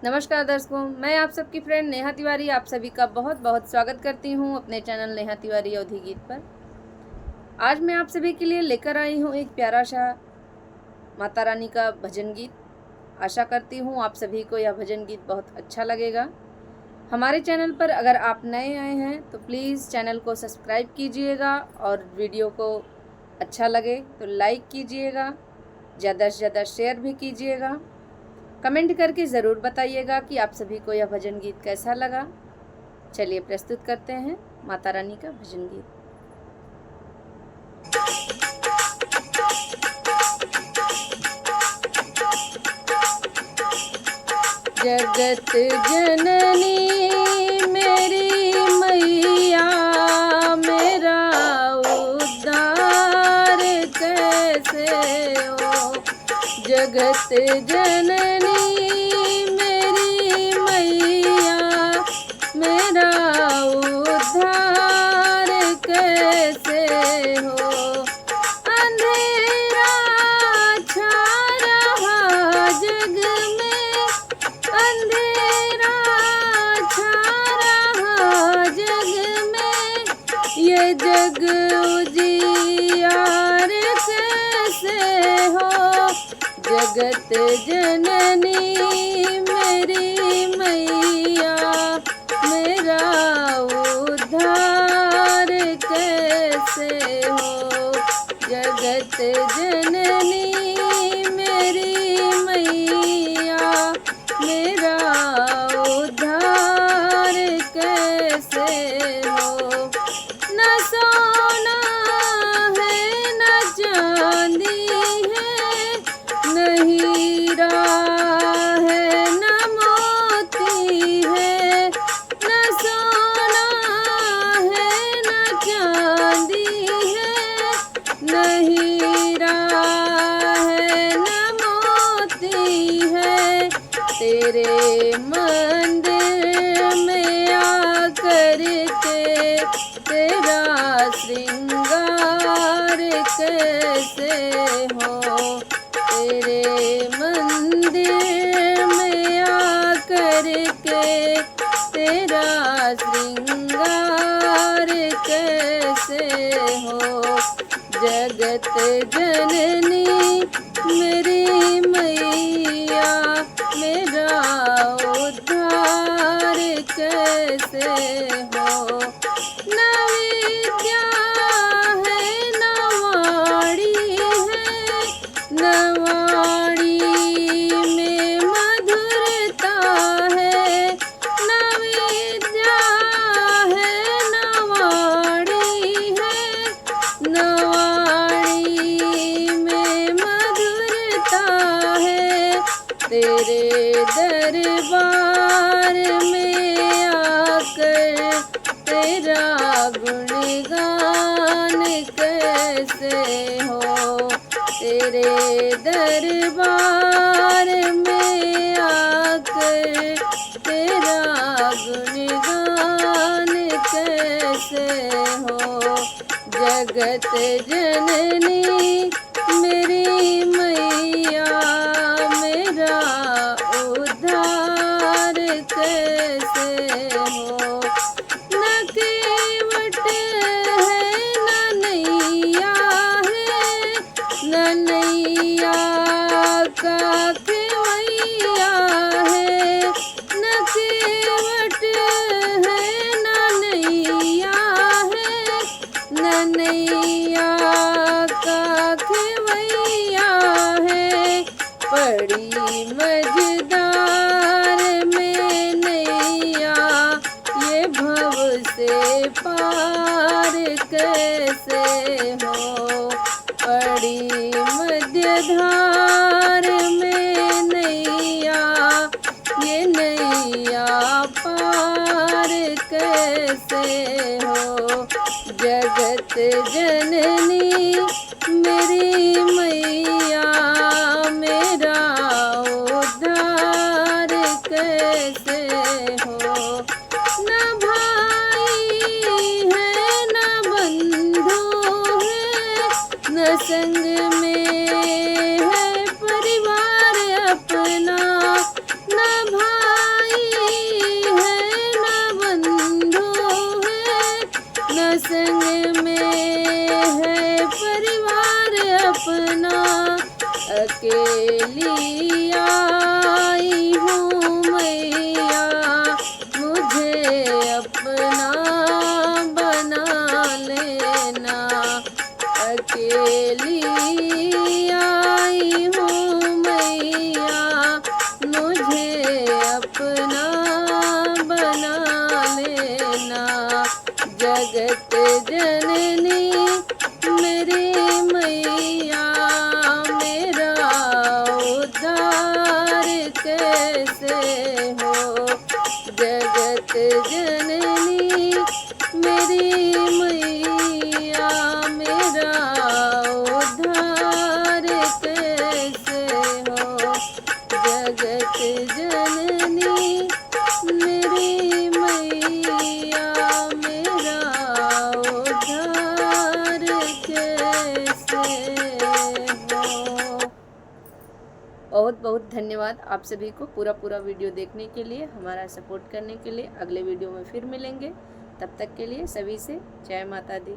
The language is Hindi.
नमस्कार दर्शकों, मैं आप सबकी फ्रेंड नेहा तिवारी आप सभी का बहुत बहुत स्वागत करती हूँ अपने चैनल नेहा तिवारी अवधी गीत पर। आज मैं आप सभी के लिए लेकर आई हूँ एक प्यारा सा माता रानी का भजन गीत। आशा करती हूँ आप सभी को यह भजन गीत बहुत अच्छा लगेगा। हमारे चैनल पर अगर आप नए आए हैं तो प्लीज़ चैनल को सब्सक्राइब कीजिएगा और वीडियो को अच्छा लगे तो लाइक कीजिएगा, ज़्यादा से ज़्यादा शेयर भी कीजिएगा। कमेंट करके ज़रूर बताइएगा कि आप सभी को यह भजन गीत कैसा लगा। चलिए प्रस्तुत करते हैं माता रानी का भजन गीत। जगत जननी मेरी मैया, मेरा उद्धार कैसे हो। जगत जननी मेरी मैया, मेरा उद्धार कैसे हो। अंधेरा छा रहा जग में, अंधेरा छा रहा जग में, ये जग उजियार कैसे हो। जगत जननी मेरी मैया, मेरा उद्धार कैसे हो। जगत जननी मेरी मैया, मेरा उद्धार कैसे हो। न सोना है न चांदी है, न हीरा है न मोती है। न सोना है न चांदी है, न हीरा है न मोती है। तेरे मंदिर में आकर के तेरा श्रृंगार कैसे हो। तेरे मंदिर में आकर के तेरा श्रृंगार कैसे हो। जगत जननी मेरी मैया, मेरा उद्धार कैसे हो। न विद्या है न वाणी है, न वाणी में मधुरता है। न विद्या है न वाणी है, न वाणी में मधुरता है। तेरे दरबार में आकर तेरा गुणगान कैसे हो। तेरे दरबार में आकर तेरा गुणगान कैसे हो। जगत जननी मेरी मैया, मेरा उद्धार कैसे हो। न केवट है न नैया है, न नैया का खेवैया है। न केवट है न नैया है, न नैया का खेवैया है। बड़ी मझधार में नैया, ये भव से पार कैसे हो। बड़ी मध्यधार में नैया, ये नैया पार कैसे हो। जगत जननी मेरी मैया, मेरा उद्धार कैसे हो। न भाई है न बंधु है, न संग में है परिवार अपना। न भाई जगत जननी मेरी मैया, मेरा उद्धार कैसे हो। जगत जननी मेरी मैया, मेरा उद्धार कैसे हो। जगत जननी मेरी मैया, मेरा उद्धार कैसे हो। बहुत बहुत धन्यवाद आप सभी को पूरा वीडियो देखने के लिए, हमारा सपोर्ट करने के लिए। अगले वीडियो में फिर मिलेंगे, तब तक के लिए सभी से जय माता दी।